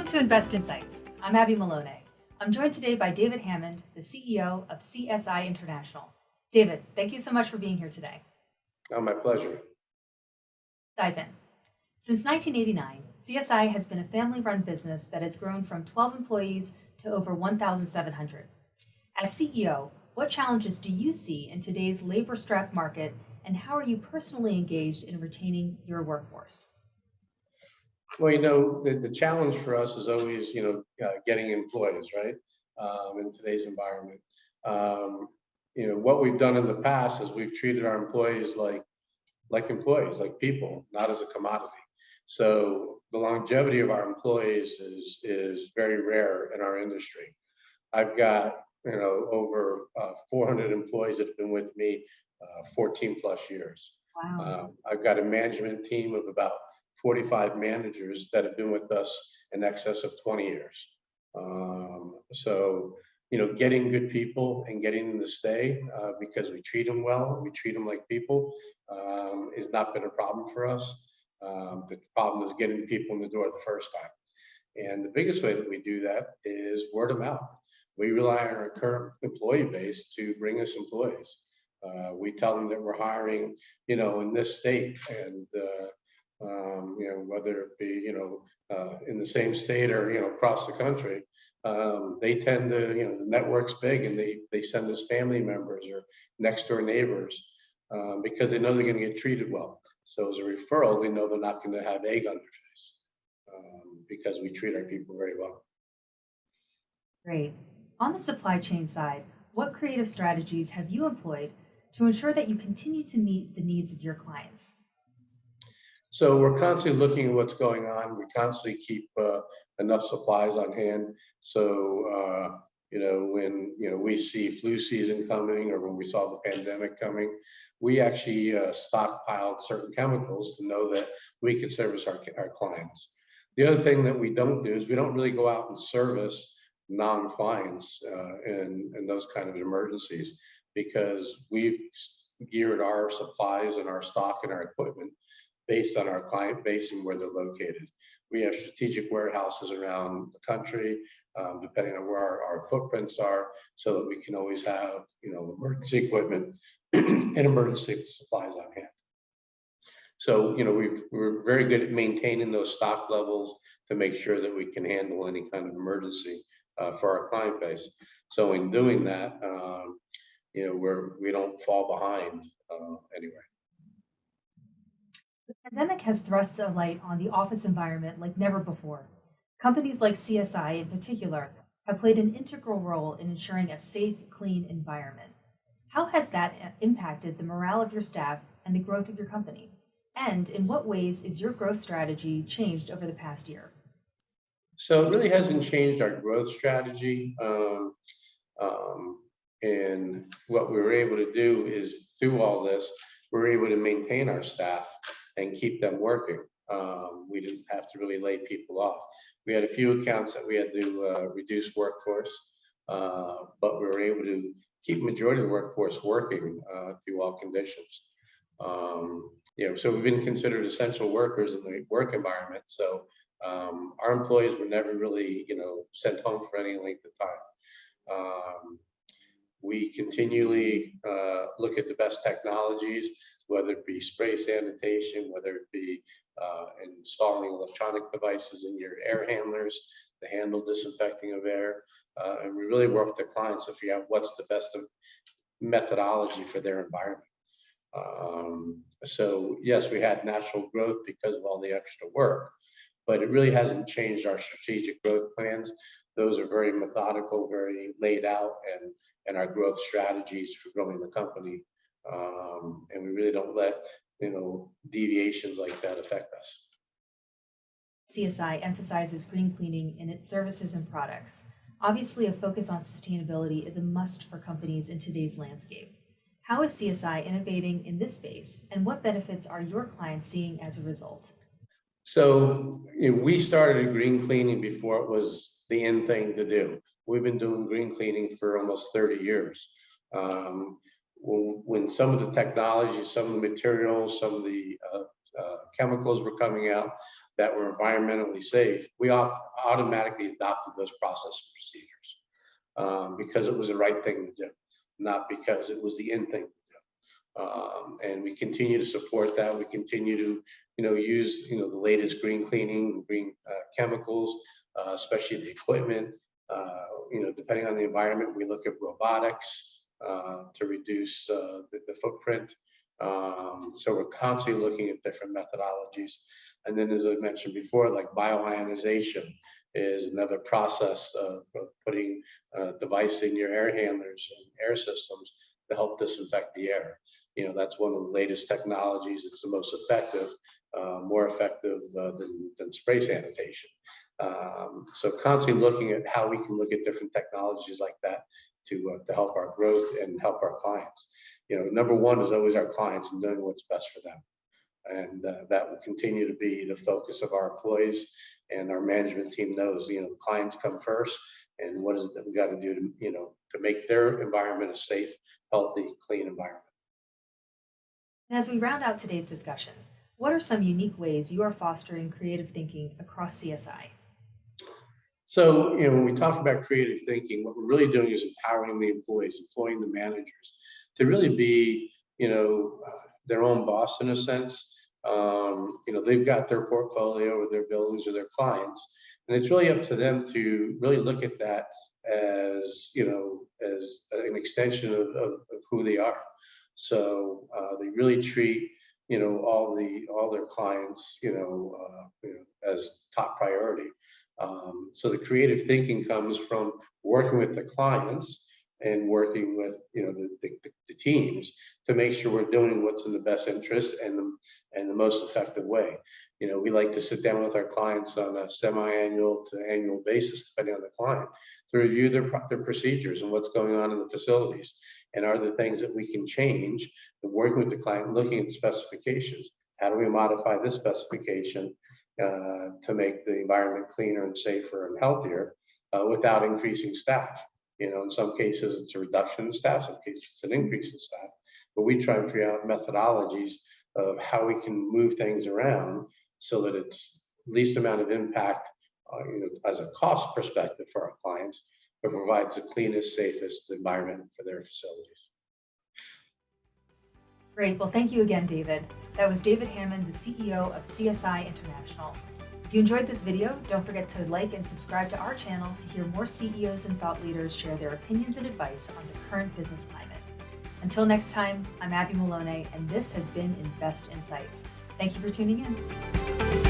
Welcome to Invest Insights. I'm Abby Malone. I'm joined today by David Hammond, the CEO of CSI International. David, thank you so much for being here today. Oh, my pleasure. Dive in. Since 1989, CSI has been a family-run business that has grown from 12 employees to over 1,700. As CEO, what challenges do you see in today's labor-strapped market, and how are you personally engaged in retaining your workforce? Well, the challenge for us is always, getting employees, right? In today's environment. What we've done in the past is we've treated our employees like employees, like people, not as a commodity. So the longevity of our employees is very rare in our industry. I've got, over 400 employees that have been with me 14 plus years. Wow. I've got a management team of about 45 managers that have been with us in excess of 20 years. Getting good people and getting them to stay because we treat them well, we treat them like people, has not been a problem for us. The problem is getting people in the door the first time. And the biggest way that we do that is word of mouth. We rely on our current employee base to bring us employees. We tell them that we're hiring, in this state, and whether it be, in the same state or, across the country, they tend to, the network's big, and they send us family members or next door neighbors because they know they're going to get treated well. So as a referral, they know they're not going to have egg on their face because we treat our people very well. Great. On the supply chain side, what creative strategies have you employed to ensure that you continue to meet the needs of your clients? So we're constantly looking at what's going on. We constantly keep enough supplies on hand. So, when, we see flu season coming, or when we saw the pandemic coming, we actually stockpiled certain chemicals to know that we could service our clients. The other thing that we don't do is we don't really go out and service non-clients in those kind of emergencies, because we've geared our supplies and our stock and our equipment based on our client base and where they're located. We have strategic warehouses around the country, depending on where our footprints are, so that we can always have, emergency equipment and emergency supplies on hand. So, we're very good at maintaining those stock levels to make sure that we can handle any kind of emergency for our client base. So in doing that, we don't fall behind anywhere. The pandemic has thrust a light on the office environment like never before. Companies like CSI in particular have played an integral role in ensuring a safe, clean environment. How has that impacted the morale of your staff and the growth of your company? And in what ways is your growth strategy changed over the past year? So it really hasn't changed our growth strategy. And what we were able to do is, through all this, we're able to maintain our staff and keep them working. We didn't have to really lay people off. We had a few accounts that we had to reduce workforce, but we were able to keep the majority of the workforce working through all conditions. So we've been considered essential workers in the work environment. So our employees were never really, sent home for any length of time. We continually look at the best technologies, whether it be spray sanitation, whether it be installing electronic devices in your air handlers to handle disinfecting of air. And we really work with the clients to figure out what's the best methodology for their environment. So yes, we had natural growth because of all the extra work, but it really hasn't changed our strategic growth plans. Those are very methodical, very laid out, and our growth strategies for growing the company. And we really don't let, deviations like that affect us. CSI emphasizes green cleaning in its services and products. Obviously, a focus on sustainability is a must for companies in today's landscape. How is CSI innovating in this space, and what benefits are your clients seeing as a result? So we started green cleaning before it was the in thing to do. We've been doing green cleaning for almost 30 years. When some of the technology, some of the materials, some of the chemicals were coming out, that were environmentally safe, we automatically adopted those process and procedures because it was the right thing to do, not because it was the in thing. And we continue to support that. We continue to, use, the latest green cleaning, green chemicals, especially the equipment. Depending on the environment, we look at robotics to reduce the footprint. So we're constantly looking at different methodologies. And then, as I mentioned before, like bioionization is another process of putting a device in your air handlers and air systems to help disinfect the air. That's one of the latest technologies. It's the most effective, more effective than spray sanitation. So constantly looking at how we can look at different technologies like that to help our growth and help our clients. Number one is always our clients and doing what's best for them. And that will continue to be the focus of our employees, and our management team knows, the clients come first, and what is it that we got to do to make their environment a safe, healthy, clean environment. And as we round out today's discussion, what are some unique ways you are fostering creative thinking across CSI? So, when we talk about creative thinking, what we're really doing is empowering the employees, employing the managers to really be, their own boss in a sense. They've got their portfolio or their buildings or their clients, and it's really up to them to really look at that as, as an extension of who they are. So they really treat, all their clients, as top priority. So the creative thinking comes from working with the clients and working with, the teams to make sure we're doing what's in the best interest and the most effective way. We like to sit down with our clients on a semi-annual to annual basis, depending on the client, to review their procedures and what's going on in the facilities, and are there things that we can change. And working with the client, looking at the specifications. How do we modify this specification to make the environment cleaner and safer and healthier without increasing staff? In some cases it's a reduction in staff, some cases it's an increase in staff, but we try and figure out methodologies of how we can move things around so that it's least amount of impact, as a cost perspective for our clients, but provides the cleanest, safest environment for their facilities. Great. Well, thank you again, David. That was David Hammond, the CEO of CSI International. If you enjoyed this video, don't forget to like and subscribe to our channel to hear more CEOs and thought leaders share their opinions and advice on the current business climate. Until next time, I'm Abby Malone, and this has been Invest Insights. Thank you for tuning in.